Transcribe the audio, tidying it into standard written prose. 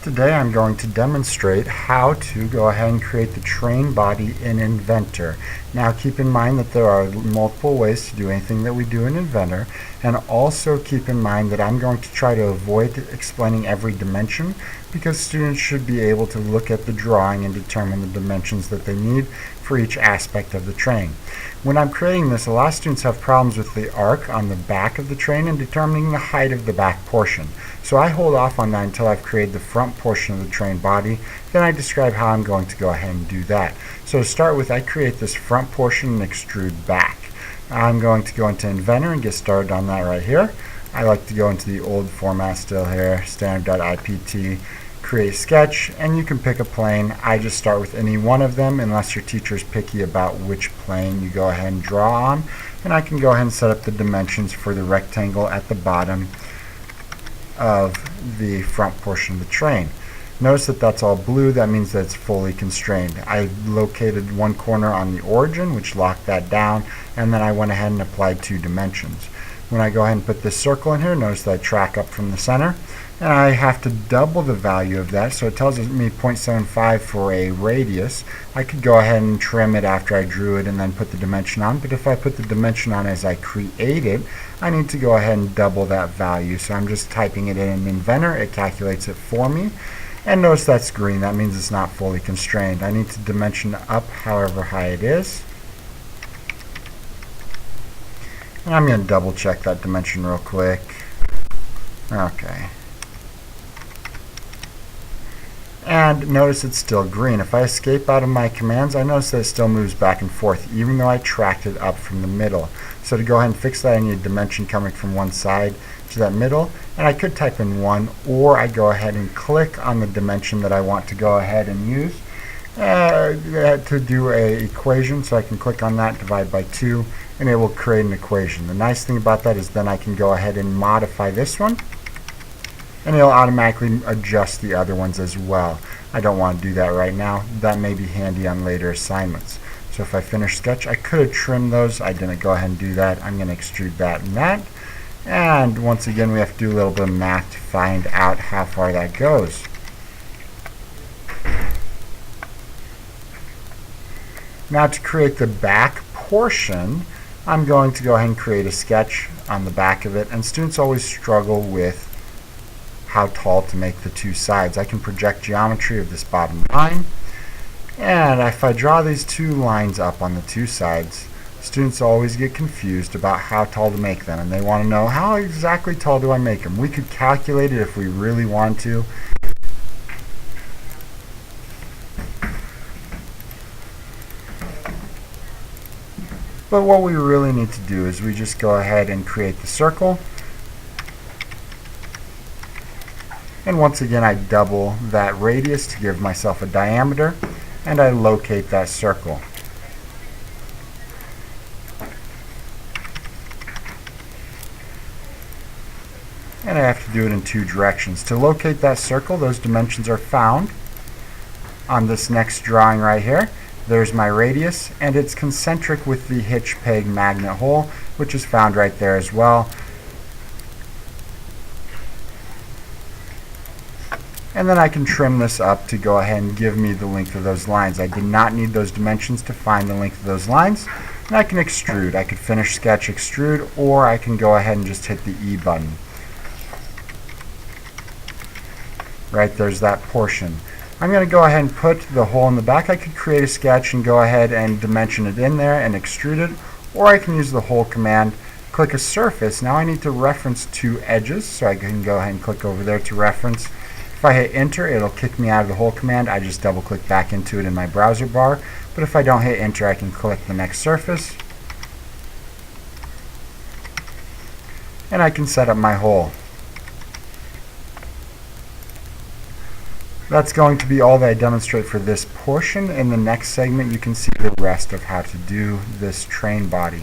Today I'm going to demonstrate how to go ahead and create the train body in Inventor. Now keep in mind that there are multiple ways to do anything that we do in Inventor, and also keep in mind that I'm going to try to avoid explaining every dimension because students should be able to look at the drawing and determine the dimensions that they need for each aspect of the train. When I'm creating this, a lot of students have problems with the arc on the back of the train and determining the height of the back portion. So I hold off on that until I've created the front portion of the train body. Then I describe how I'm going to go ahead and do that. So to start with, I create this front portion and extrude back. I'm going to go into Inventor and get started on that right here. I like to go into the old format still here, standard.ipt, create sketch, and you can pick a plane. I just start with any one of them unless your teacher's picky about which plane you go ahead and draw on. And I can go ahead and set up the dimensions for the rectangle at the bottom of the front portion of the train. Notice that that's all blue. That means that it's fully constrained. I located one corner on the origin, which locked that down, and then I went ahead and applied 2 dimensions. When I go ahead and put this circle in here, notice that I track up from the center, and I have to double the value of that, so it tells me 0.75 for a radius. I could go ahead and trim it after I drew it and then put the dimension on, but if I put the dimension on as I create it, I need to go ahead and double that value. So I'm just typing it in Inventor, it calculates it for me, and notice that's green. That means it's not fully constrained. I need to dimension up however high it is. And I'm going to double check that dimension real quick. Okay. And notice it's still green. If I escape out of my commands, I notice that it still moves back and forth, even though I tracked it up from the middle. So to go ahead and fix that, I need a dimension coming from one side to that middle. And I could type in 1, or I go ahead and click on the dimension that I want to go ahead and use to do an equation. So I can click on that, divide by 2, and it will create an equation. The nice thing about that is then I can go ahead and modify this one, and it'll automatically adjust the other ones as well. I don't want to do that right now. That may be handy on later assignments. So if I finish sketch, I could have trimmed those. I didn't go ahead and do that. I'm going to extrude that and that. And once again, we have to do a little bit of math to find out how far that goes. Now to create the back portion, I'm going to go ahead and create a sketch on the back of it. And students always struggle with how tall to make the 2 sides. I can project geometry of this bottom line, and if I draw these 2 lines up on the 2 sides, students always get confused about how tall to make them, and they want to know how exactly tall do I make them. We could calculate it if we really want to. But what we really need to do is we just go ahead and create the circle. And once again, I double that radius to give myself a diameter, and I locate that circle. And I have to do it in 2 directions. To locate that circle, those dimensions are found on this next drawing right here. There's my radius, and it's concentric with the hitch peg magnet hole, which is found right there as well. And then I can trim this up to go ahead and give me the length of those lines. I did not need those dimensions to find the length of those lines. And I can extrude. I could finish sketch, extrude, or I can go ahead and just hit the E button. Right, there's that portion. I'm going to go ahead and put the hole in the back. I could create a sketch and go ahead and dimension it in there and extrude it, or I can use the hole command, click a surface. Now I need to reference 2 edges, so I can go ahead and click over there to reference. If I hit enter, it'll kick me out of the hole command. I just double click back into it in my browser bar. But if I don't hit enter, I can click the next surface, and I can set up my hole. That's going to be all that I demonstrate for this portion. In the next segment, you can see the rest of how to do this train body.